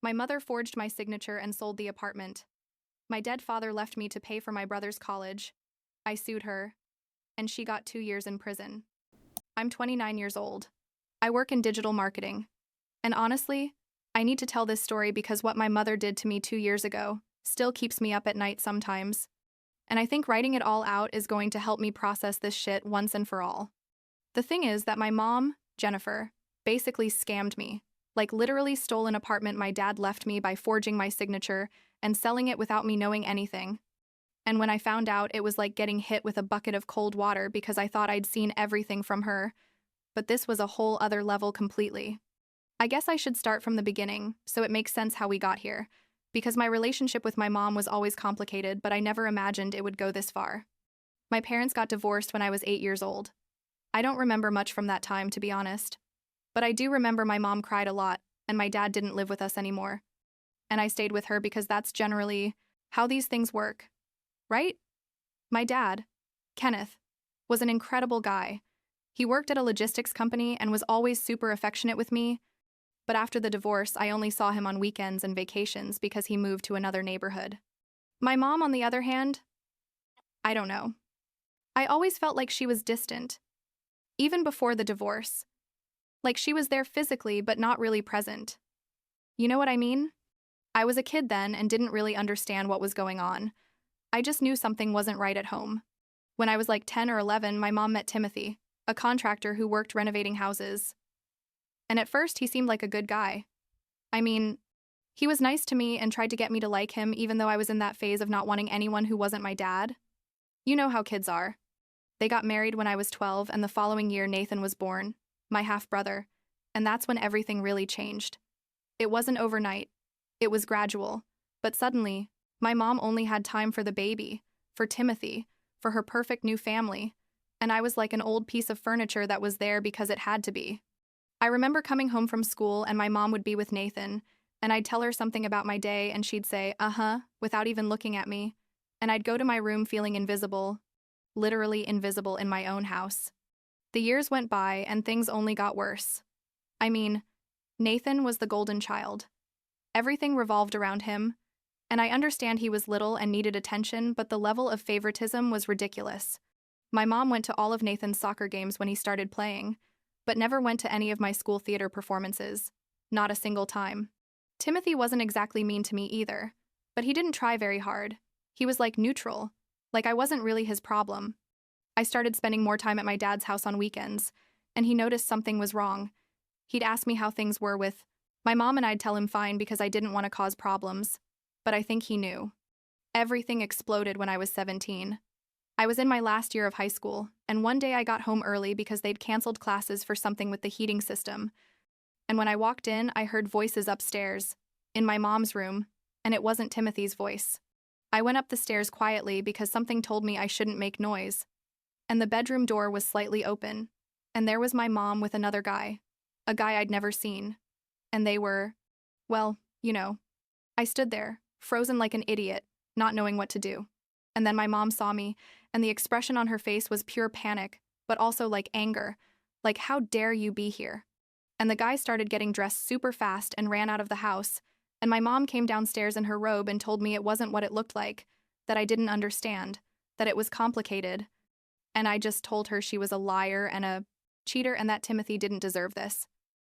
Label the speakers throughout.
Speaker 1: My mother forged my signature and sold the apartment. My dead father left me to pay for my brother's college. I sued her, and she got 2 years in prison. I'm 29 years old. I work in digital marketing. And honestly, I need to tell this story because what my mother did to me 2 years ago still keeps me up at night sometimes. And I think writing it all out is going to help me process this shit once and for all. The thing is that my mom, Jennifer, basically scammed me. Like literally stole an apartment my dad left me by forging my signature and selling it without me knowing anything. And when I found out, it was like getting hit with a bucket of cold water because I thought I'd seen everything from her. But this was a whole other level completely. I guess I should start from the beginning, so it makes sense how we got here. Because my relationship with my mom was always complicated, but I never imagined it would go this far. My parents got divorced when I was 8 years old. I don't remember much from that time, to be honest. But I do remember my mom cried a lot, and my dad didn't live with us anymore. And I stayed with her because that's generally how these things work. Right? My dad, Kenneth, was an incredible guy. He worked at a logistics company and was always super affectionate with me. But after the divorce, I only saw him on weekends and vacations because he moved to another neighborhood. My mom, on the other hand, I don't know. I always felt like she was distant, even before the divorce. Like she was there physically, but not really present. You know what I mean? I was a kid then and didn't really understand what was going on. I just knew something wasn't right at home. When I was like 10 or 11, my mom met Timothy, a contractor who worked renovating houses. And at first, he seemed like a good guy. I mean, he was nice to me and tried to get me to like him even though I was in that phase of not wanting anyone who wasn't my dad. You know how kids are. They got married when I was 12 and the following year Nathan was born, my half-brother, and that's when everything really changed. It wasn't overnight. It was gradual. But suddenly, my mom only had time for the baby, for Timothy, for her perfect new family, and I was like an old piece of furniture that was there because it had to be. I remember coming home from school and my mom would be with Nathan, and I'd tell her something about my day and she'd say, "Uh-huh," without even looking at me, and I'd go to my room feeling invisible, literally invisible in my own house. The years went by and things only got worse. I mean, Nathan was the golden child. Everything revolved around him, and I understand he was little and needed attention, but the level of favoritism was ridiculous. My mom went to all of Nathan's soccer games when he started playing, but never went to any of my school theater performances. Not a single time. Timothy wasn't exactly mean to me either, but he didn't try very hard. He was like neutral, like I wasn't really his problem. I started spending more time at my dad's house on weekends, and he noticed something was wrong. He'd ask me how things were with my mom, and I'd tell him fine because I didn't want to cause problems. But I think he knew. Everything exploded when I was 17. I was in my last year of high school, and one day I got home early because they'd canceled classes for something with the heating system. And when I walked in, I heard voices upstairs, in my mom's room, and it wasn't Timothy's voice. I went up the stairs quietly because something told me I shouldn't make noise. And the bedroom door was slightly open, and there was my mom with another guy, a guy I'd never seen. And they were, well, you know. I stood there, frozen like an idiot, not knowing what to do. And then my mom saw me, and the expression on her face was pure panic, but also like anger, like how dare you be here. And the guy started getting dressed super fast and ran out of the house, and my mom came downstairs in her robe and told me it wasn't what it looked like, that I didn't understand, that it was complicated. And I just told her she was a liar and a cheater and that Timothy didn't deserve this.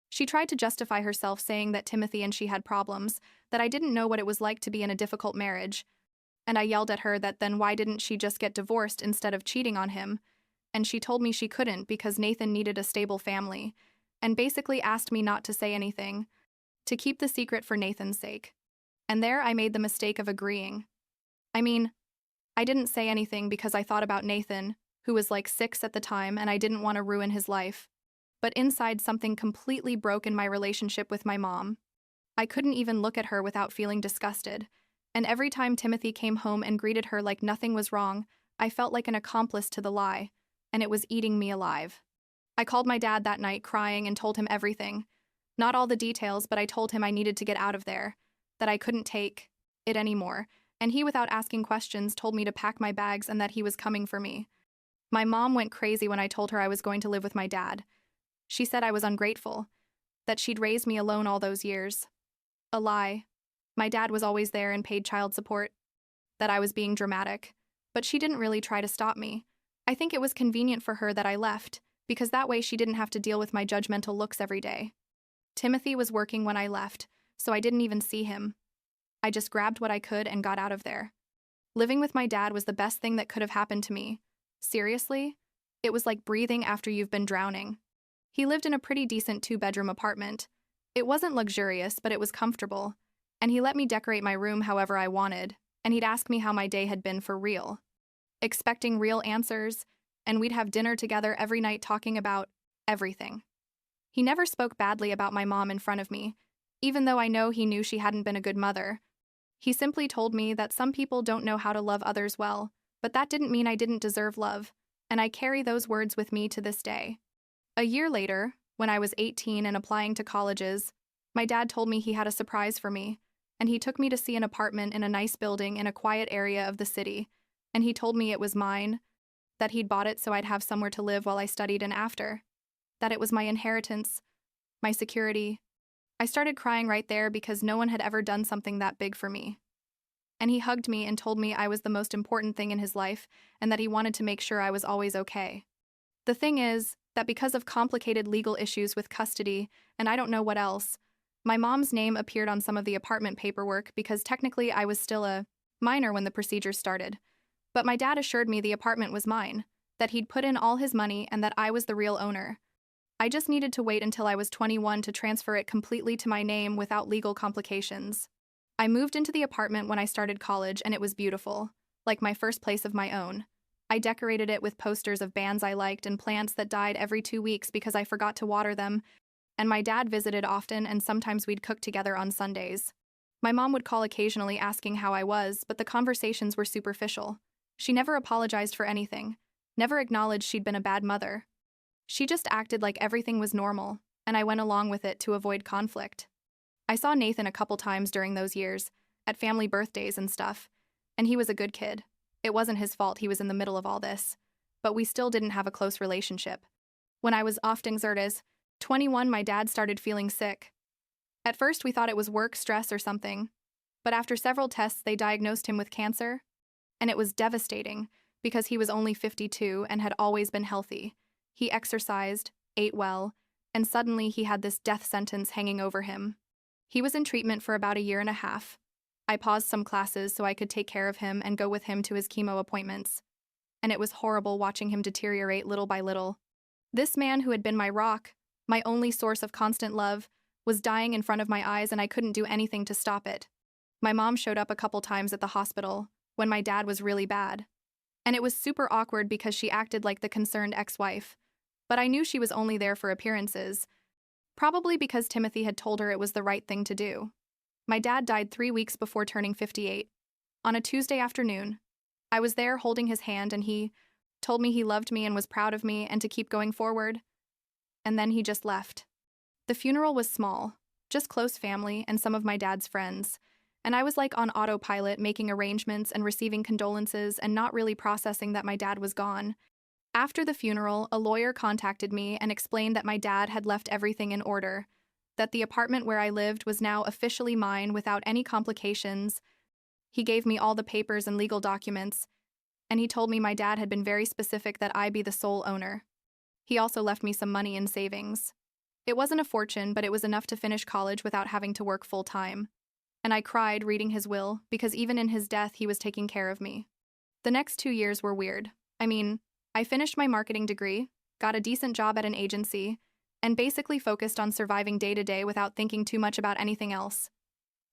Speaker 1: She tried to justify herself saying that Timothy and she had problems, that I didn't know what it was like to be in a difficult marriage. And I yelled at her that then why didn't she just get divorced instead of cheating on him? And she told me she couldn't because Nathan needed a stable family, and basically asked me not to say anything, to keep the secret for Nathan's sake. And there I made the mistake of agreeing. I mean, I didn't say anything because I thought about Nathan, who was like 6 at the time, and I didn't want to ruin his life. But inside, something completely broke in my relationship with my mom. I couldn't even look at her without feeling disgusted, and every time Timothy came home and greeted her like nothing was wrong, I felt like an accomplice to the lie, and it was eating me alive. I called my dad that night crying and told him everything. Not all the details, but I told him I needed to get out of there, that I couldn't take it anymore, and he, without asking questions, told me to pack my bags and that he was coming for me. My mom went crazy when I told her I was going to live with my dad. She said I was ungrateful, that she'd raised me alone all those years. A lie. My dad was always there and paid child support. That I was being dramatic. But she didn't really try to stop me. I think it was convenient for her that I left, because that way she didn't have to deal with my judgmental looks every day. Timothy was working when I left, so I didn't even see him. I just grabbed what I could and got out of there. Living with my dad was the best thing that could have happened to me. Seriously? It was like breathing after you've been drowning. He lived in a pretty decent 2-bedroom apartment. It wasn't luxurious, but it was comfortable. And he let me decorate my room however I wanted, and he'd ask me how my day had been for real. Expecting real answers, and we'd have dinner together every night talking about everything. He never spoke badly about my mom in front of me, even though I know he knew she hadn't been a good mother. He simply told me that some people don't know how to love others well, but that didn't mean I didn't deserve love, and I carry those words with me to this day. A year later, when I was 18 and applying to colleges, my dad told me he had a surprise for me, and he took me to see an apartment in a nice building in a quiet area of the city, and he told me it was mine, that he'd bought it so I'd have somewhere to live while I studied and after, that it was my inheritance, my security. I started crying right there because no one had ever done something that big for me. And he hugged me and told me I was the most important thing in his life and that he wanted to make sure I was always okay. The thing is that because of complicated legal issues with custody and I don't know what else, my mom's name appeared on some of the apartment paperwork because technically I was still a minor when the procedure started. But my dad assured me the apartment was mine, that he'd put in all his money and that I was the real owner. I just needed to wait until I was 21 to transfer it completely to my name without legal complications. I moved into the apartment when I started college and it was beautiful, like my first place of my own. I decorated it with posters of bands I liked and plants that died every 2 weeks because I forgot to water them, and my dad visited often and sometimes we'd cook together on Sundays. My mom would call occasionally asking how I was, but the conversations were superficial. She never apologized for anything, never acknowledged she'd been a bad mother. She just acted like everything was normal, and I went along with it to avoid conflict. I saw Nathan a couple times during those years, at family birthdays and stuff, and he was a good kid. It wasn't his fault he was in the middle of all this, but we still didn't have a close relationship. When I was Oftingserdes, 21, my dad started feeling sick. At first we thought it was work stress or something, but after several tests they diagnosed him with cancer, and it was devastating because he was only 52 and had always been healthy. He exercised, ate well, and suddenly he had this death sentence hanging over him. He was in treatment for about a year and a half. I paused some classes so I could take care of him and go with him to his chemo appointments. And it was horrible watching him deteriorate little by little. This man who had been my rock, my only source of constant love, was dying in front of my eyes and I couldn't do anything to stop it. My mom showed up a couple times at the hospital when my dad was really bad. And it was super awkward because she acted like the concerned ex-wife. But I knew she was only there for appearances, probably because Timothy had told her it was the right thing to do. My dad died 3 weeks before turning 58. On a Tuesday afternoon, I was there holding his hand and he told me he loved me and was proud of me and to keep going forward. And then he just left. The funeral was small, just close family and some of my dad's friends, and I was like on autopilot making arrangements and receiving condolences and not really processing that my dad was gone. After the funeral, a lawyer contacted me and explained that my dad had left everything in order, that the apartment where I lived was now officially mine without any complications. He gave me all the papers and legal documents, and he told me my dad had been very specific that I be the sole owner. He also left me some money in savings. It wasn't a fortune, but it was enough to finish college without having to work full-time. And I cried reading his will, because even in his death he was taking care of me. The next 2 years were weird. I finished my marketing degree, got a decent job at an agency, and basically focused on surviving day to day without thinking too much about anything else.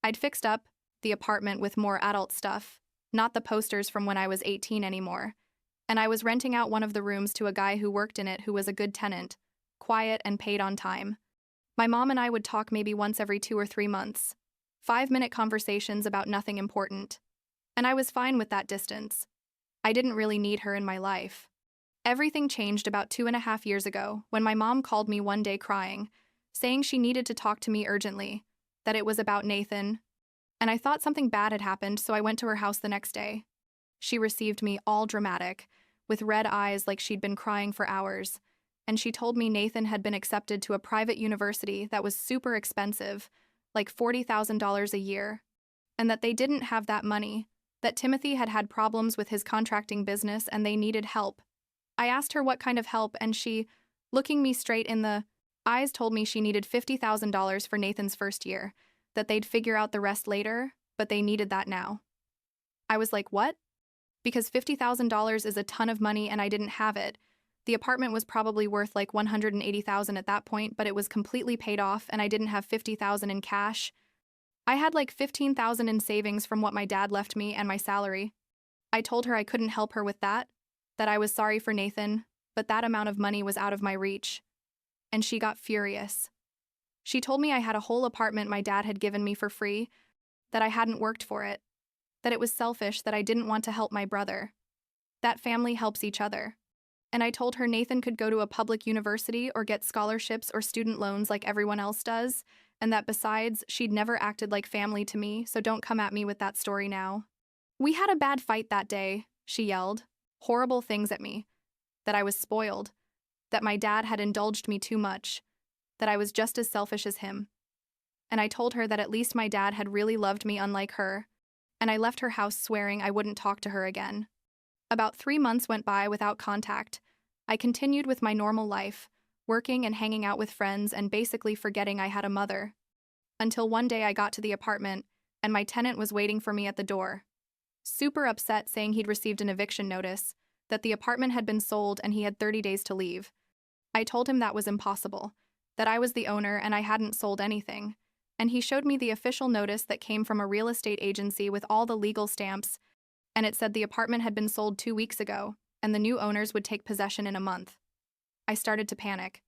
Speaker 1: I'd fixed up the apartment with more adult stuff, not the posters from when I was 18 anymore, and I was renting out one of the rooms to a guy who worked in it who was a good tenant, quiet and paid on time. My mom and I would talk maybe once every 2 or 3 months, 5-minute conversations about nothing important, and I was fine with that distance. I didn't really need her in my life. Everything changed about 2.5 years ago when my mom called me one day crying, saying she needed to talk to me urgently, that it was about Nathan, and I thought something bad had happened, so I went to her house the next day. She received me all dramatic, with red eyes like she'd been crying for hours, and she told me Nathan had been accepted to a private university that was super expensive, like $40,000 a year, and that they didn't have that money, that Timothy had had problems with his contracting business and they needed help. I asked her what kind of help, and she, looking me straight in the eyes, told me she needed $50,000 for Nathan's first year, that they'd figure out the rest later, but they needed that now. I was like, what? Because $50,000 is a ton of money and I didn't have it. The apartment was probably worth like $180,000 at that point, but it was completely paid off and I didn't have $50,000 in cash. I had like $15,000 in savings from what my dad left me and my salary. I told her I couldn't help her with that I was sorry for Nathan, but that amount of money was out of my reach. And she got furious. She told me I had a whole apartment my dad had given me for free, that I hadn't worked for it, that it was selfish, that I didn't want to help my brother. That family helps each other. And I told her Nathan could go to a public university or get scholarships or student loans like everyone else does, and that besides, she'd never acted like family to me, so don't come at me with that story now. We had a bad fight that day, she yelled, horrible things at me, that I was spoiled, that my dad had indulged me too much, that I was just as selfish as him. And I told her that at least my dad had really loved me unlike her, and I left her house swearing I wouldn't talk to her again. About 3 months went by without contact. I continued with my normal life, working and hanging out with friends and basically forgetting I had a mother. Until one day I got to the apartment, and my tenant was waiting for me at the door. Super upset, saying he'd received an eviction notice, that the apartment had been sold and he had 30 days to leave. I told him that was impossible, that I was the owner and I hadn't sold anything, and he showed me the official notice that came from a real estate agency with all the legal stamps, and it said the apartment had been sold 2 weeks ago, and the new owners would take possession in a month. I started to panic.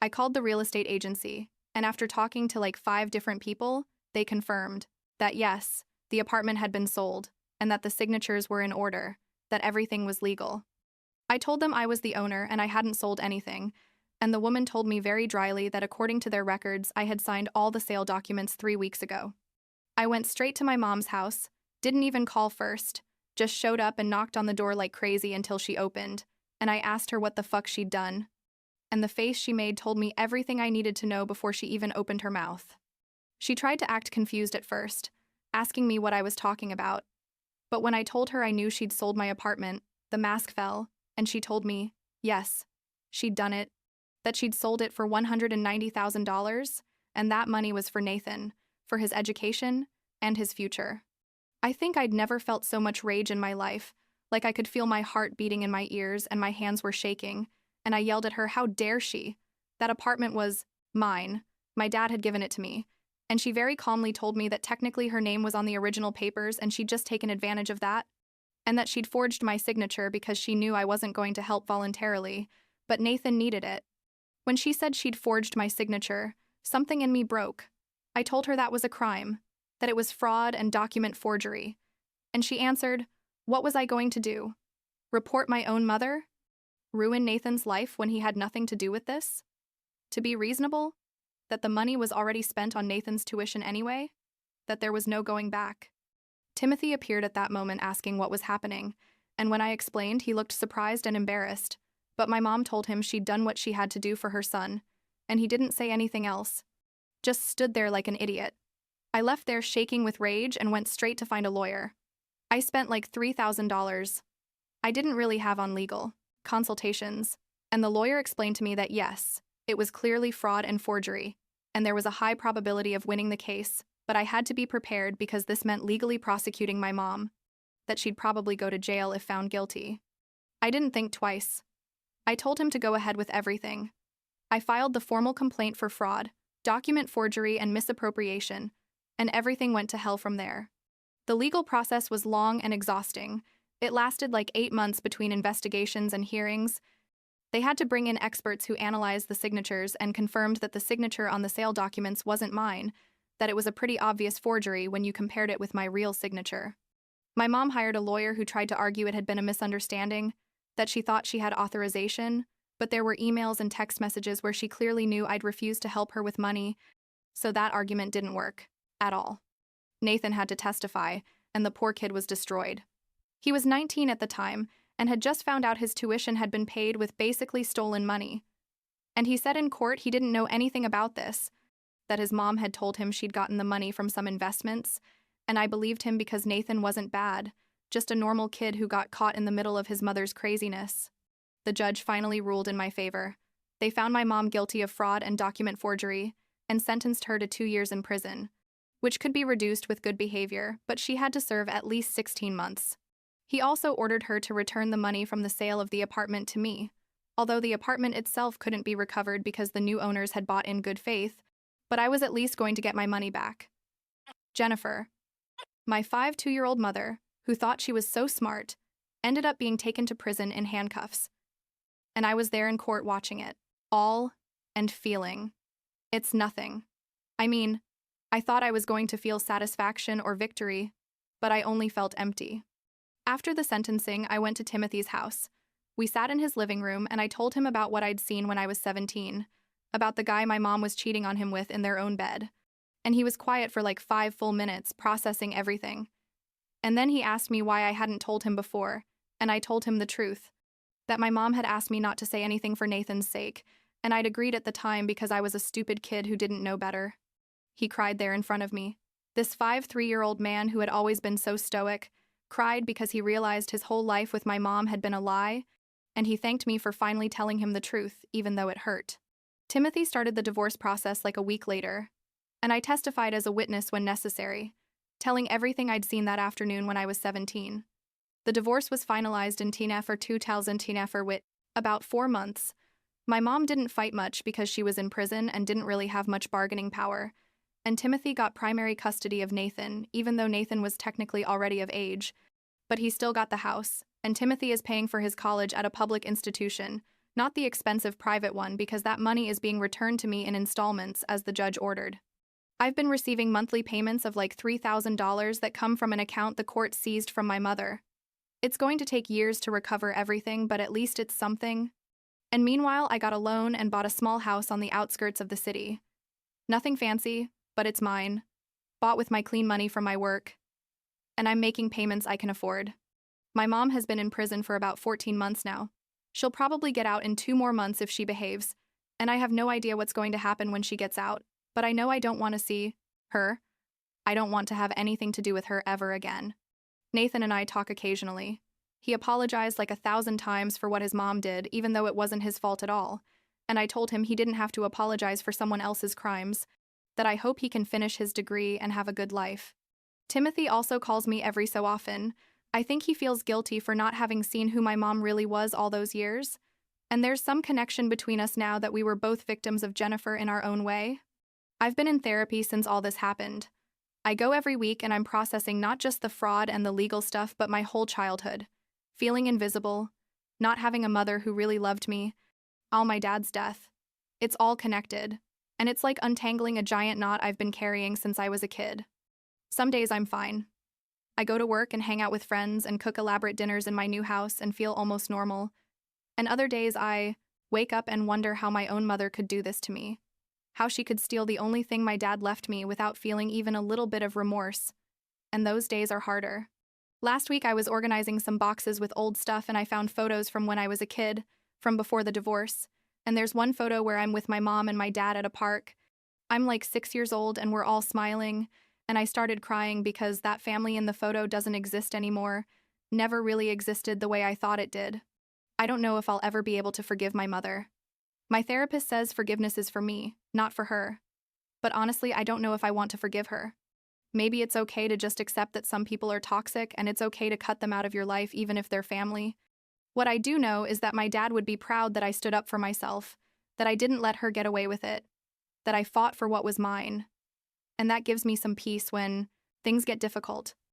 Speaker 1: I called the real estate agency, and after talking to like 5 different people, they confirmed that yes, the apartment had been sold, and that the signatures were in order, that everything was legal. I told them I was the owner and I hadn't sold anything, and the woman told me very dryly that according to their records, I had signed all the sale documents 3 weeks ago. I went straight to my mom's house, didn't even call first, just showed up and knocked on the door like crazy until she opened, and I asked her what the fuck she'd done. And the face she made told me everything I needed to know before she even opened her mouth. She tried to act confused at first, asking me what I was talking about. But when I told her I knew she'd sold my apartment, the mask fell, and she told me, yes, she'd done it, that she'd sold it for $190,000, and that money was for Nathan, for his education and his future. I think I'd never felt so much rage in my life, like I could feel my heart beating in my ears and my hands were shaking, and I yelled at her, how dare she? That apartment was mine. My dad had given it to me. And she very calmly told me that technically her name was on the original papers and she'd just taken advantage of that, and that she'd forged my signature because she knew I wasn't going to help voluntarily, but Nathan needed it. When she said she'd forged my signature, something in me broke. I told her that was a crime, that it was fraud and document forgery. And she answered, what was I going to do? Report my own mother? Ruin Nathan's life when he had nothing to do with this? To be reasonable? That the money was already spent on Nathan's tuition anyway? That there was no going back? Timothy appeared at that moment asking what was happening, and when I explained, he looked surprised and embarrassed, but my mom told him she'd done what she had to do for her son, and he didn't say anything else. Just stood there like an idiot. I left there shaking with rage and went straight to find a lawyer. I spent like $3,000. I didn't really have on legal consultations, and the lawyer explained to me that yes, it was clearly fraud and forgery, and there was a high probability of winning the case, but I had to be prepared because this meant legally prosecuting my mom, that she'd probably go to jail if found guilty. I didn't think twice. I told him to go ahead with everything. I filed the formal complaint for fraud, document forgery, and misappropriation, and everything went to hell from there. The legal process was long and exhausting. It lasted like 8 months between investigations and hearings. They had to bring in experts who analyzed the signatures and confirmed that the signature on the sale documents wasn't mine, that it was a pretty obvious forgery when you compared it with my real signature. My mom hired a lawyer who tried to argue it had been a misunderstanding, that she thought she had authorization, but there were emails and text messages where she clearly knew I'd refused to help her with money, so that argument didn't work at all. Nathan had to testify, and the poor kid was destroyed. He was 19 at the time, and had just found out his tuition had been paid with basically stolen money. And he said in court he didn't know anything about this, that his mom had told him she'd gotten the money from some investments, and I believed him because Nathan wasn't bad, just a normal kid who got caught in the middle of his mother's craziness. The judge finally ruled in my favor. They found my mom guilty of fraud and document forgery and sentenced her to 2 years in prison, which could be reduced with good behavior, but she had to serve at least 16 months. He also ordered her to return the money from the sale of the apartment to me, although the apartment itself couldn't be recovered because the new owners had bought in good faith, but I was at least going to get my money back. Jennifer, my 2-year-old mother, who thought she was so smart, ended up being taken to prison in handcuffs. And I was there in court watching it, all, and feeling. It's nothing. I mean, I thought I was going to feel satisfaction or victory, but I only felt empty. After the sentencing, I went to Timothy's house. We sat in his living room and I told him about what I'd seen when I was 17, about the guy my mom was cheating on him with in their own bed. And he was quiet for like 5 full minutes, processing everything. And then he asked me why I hadn't told him before, and I told him the truth, that my mom had asked me not to say anything for Nathan's sake, and I'd agreed at the time because I was a stupid kid who didn't know better. He cried there in front of me. This 3-year-old man who had always been so stoic cried because he realized his whole life with my mom had been a lie, and he thanked me for finally telling him the truth, even though it hurt. Timothy started the divorce process like a week later, and I testified as a witness when necessary, telling everything I'd seen that afternoon when I was 17. The divorce was finalized in Tineffer 2000 Tineffer with about 4 months. My mom didn't fight much because she was in prison and didn't really have much bargaining power, and Timothy got primary custody of Nathan, even though Nathan was technically already of age, but he still got the house, and Timothy is paying for his college at a public institution, not the expensive private one, because that money is being returned to me in installments as the judge ordered. I've been receiving monthly payments of like $3,000 that come from an account the court seized from my mother. It's going to take years to recover everything, but at least it's something. And meanwhile, I got a loan and bought a small house on the outskirts of the city. Nothing fancy, but it's mine, bought with my clean money from my work. And I'm making payments I can afford. My mom has been in prison for about 14 months now. She'll probably get out in 2 more months if she behaves, and I have no idea what's going to happen when she gets out, but I know I don't want to see her. I don't want to have anything to do with her ever again. Nathan and I talk occasionally. He apologized like 1,000 times for what his mom did, even though it wasn't his fault at all, and I told him he didn't have to apologize for someone else's crimes, that I hope he can finish his degree and have a good life. Timothy also calls me every so often. I think he feels guilty for not having seen who my mom really was all those years, and there's some connection between us now that we were both victims of Jennifer in our own way. I've been in therapy since all this happened. I go every week and I'm processing not just the fraud and the legal stuff, but my whole childhood. Feeling invisible, not having a mother who really loved me, all my dad's death. It's all connected, and it's like untangling a giant knot I've been carrying since I was a kid. Some days I'm fine. I go to work and hang out with friends and cook elaborate dinners in my new house and feel almost normal. And other days I wake up and wonder how my own mother could do this to me. How she could steal the only thing my dad left me without feeling even a little bit of remorse. And those days are harder. Last week I was organizing some boxes with old stuff and I found photos from when I was a kid, from before the divorce. And there's one photo where I'm with my mom and my dad at a park. I'm like 6 years old and we're all smiling, and I started crying because that family in the photo doesn't exist anymore, never really existed the way I thought it did. I don't know if I'll ever be able to forgive my mother. My therapist says forgiveness is for me, not for her. But honestly, I don't know if I want to forgive her. Maybe it's okay to just accept that some people are toxic and it's okay to cut them out of your life even if they're family. What I do know is that my dad would be proud that I stood up for myself, that I didn't let her get away with it, that I fought for what was mine. And that gives me some peace when things get difficult.